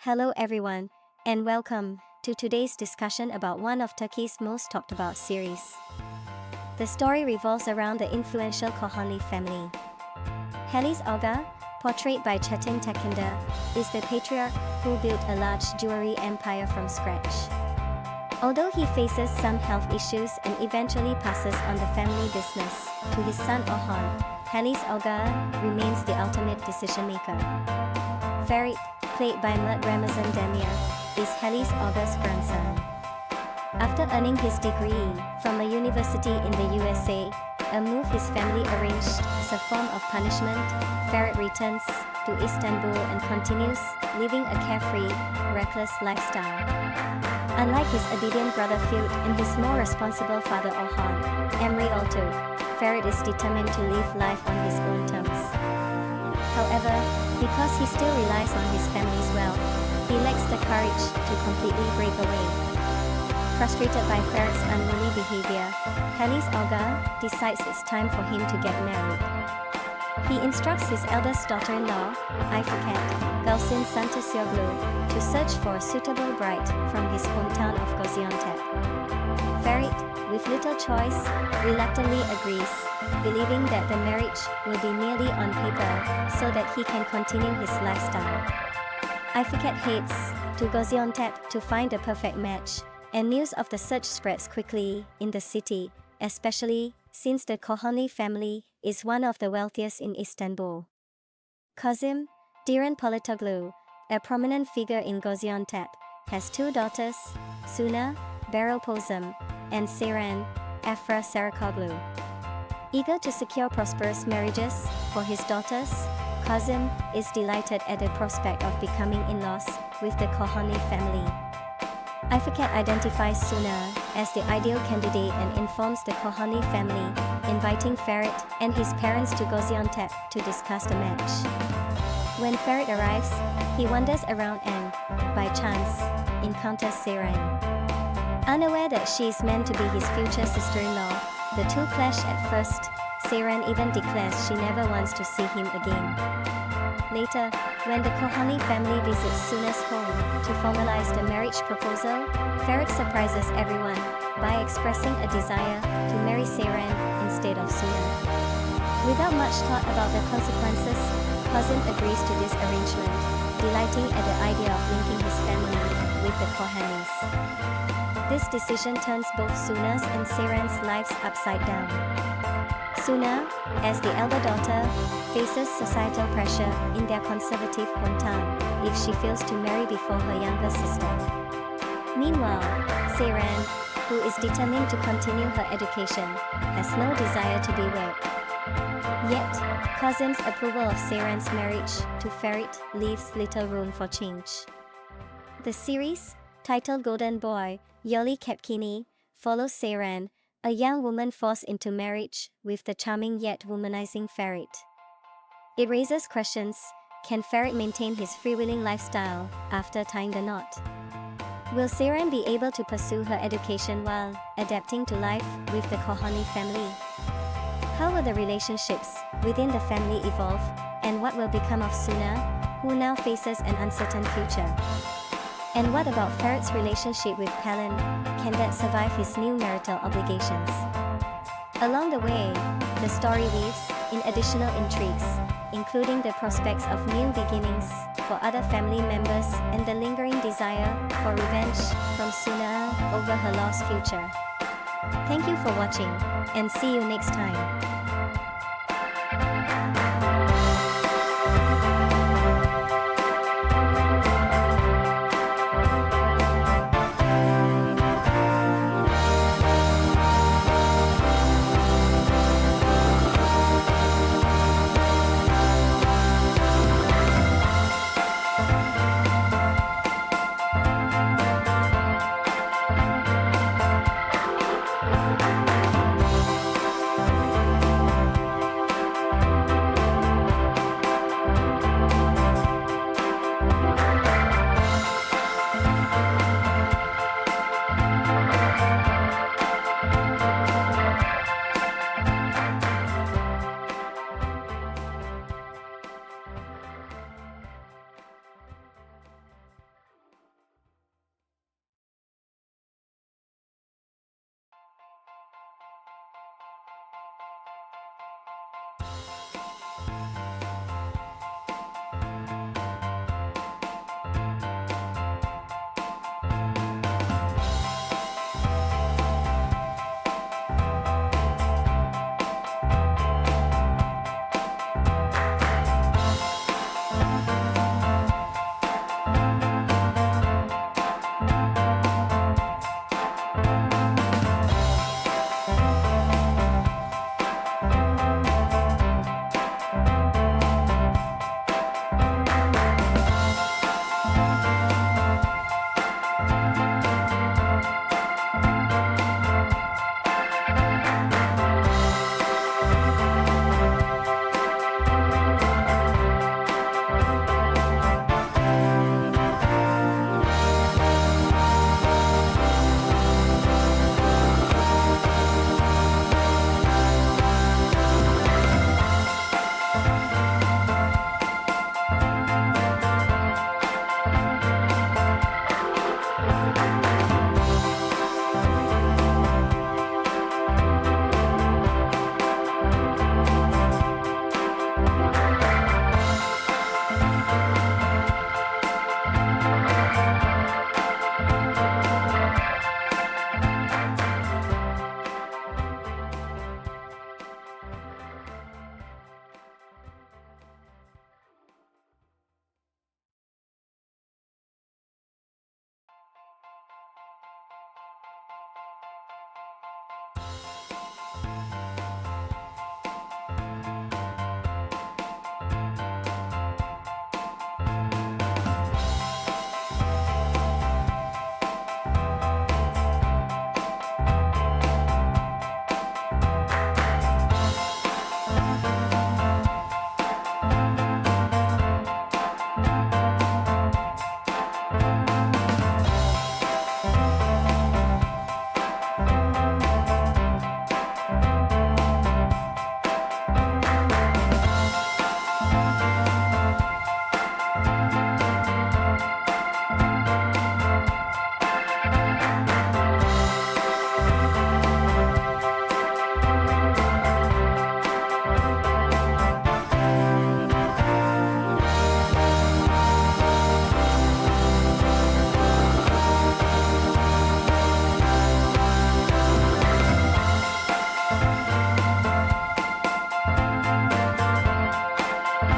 Hello everyone, and welcome to today's discussion about one of Turkey's most talked about series. The story revolves around the influential Kohanli family. Halis Aga, portrayed by Çetin Tekindar, is the patriarch who built a large jewelry empire from scratch. Although he faces some health issues and eventually passes on the family business to his son Orhan, Halis Aga remains the ultimate decision-maker. Ferit, played by Mert Ramazan Demir, is Halis Aga''s grandson. After earning his degree from a university in the USA, a move his family arranged as a form of punishment, Ferit returns to Istanbul and continues living a carefree, reckless lifestyle. Unlike his obedient brother Ferit and his more responsible father Orhan, Emre Altuğ, Ferit is determined to live life on his own terms. However, because he still relies on his family's wealth, he lacks the courage to completely break away. Frustrated by Ferit's unruly behavior, Halis Aga decides it's time for him to get married. He instructs his eldest daughter-in-law, Ifeket Gülsin Santasyoglu, to search for a suitable bride from his hometown of Gaziantep. Ferit, with little choice, reluctantly agrees, believing that the marriage will be merely on paper so that he can continue his lifestyle. Ifeket heads to Gaziantep to find a perfect match, and news of the search spreads quickly in the city, especially since the Kohanli family is one of the wealthiest in Istanbul. Kazım, Diren Politoglu, a prominent figure in Gaziantep, has two daughters, Suna, Beropozum, and Seren, Afra Saraçoğlu. Eager to secure prosperous marriages for his daughters, Kazım is delighted at the prospect of becoming in-laws with the Kohanli family. Ifeket identifies Suna as the ideal candidate and informs the Kohanli family, inviting Ferit and his parents to Gaziantep to discuss the match. When Ferit arrives, he wanders around and, by chance, encounters Seren. Unaware that she is meant to be his future sister-in-law, the two clash at first. Seren even declares she never wants to see him again. Later, when the Kohanli family visits Suna's home to formalize the marriage proposal, Ferit surprises everyone by expressing a desire to marry Seren instead of Suna. Without much thought about the consequences, Kazım agrees to this arrangement, delighting at the idea of linking his family with the Kohanlis. This decision turns both Suna's and Seren's lives upside down. Suna, as the elder daughter, faces societal pressure in their conservative hometown if she fails to marry before her younger sister. Meanwhile, Seren, who is determined to continue her education, has no desire to be wed. Yet, Kazım's approval of Seren's marriage to Ferit leaves little room for change. The series, titled Golden Boy, Yoli Kepkini, follows Seren, a young woman forced into marriage with the charming yet womanizing Ferit. It raises questions: can Ferit maintain his freewheeling lifestyle after tying the knot? Will Seren be able to pursue her education while adapting to life with the Kohanli family? How will the relationships within the family evolve, and what will become of Suna, who now faces an uncertain future? And what about Ferit's relationship with Pelin? Can that survive his new marital obligations? Along the way, the story weaves in additional intrigues, including the prospects of new beginnings for other family members and the lingering desire for revenge from Suna over her lost future. Thank you for watching, and see you next time.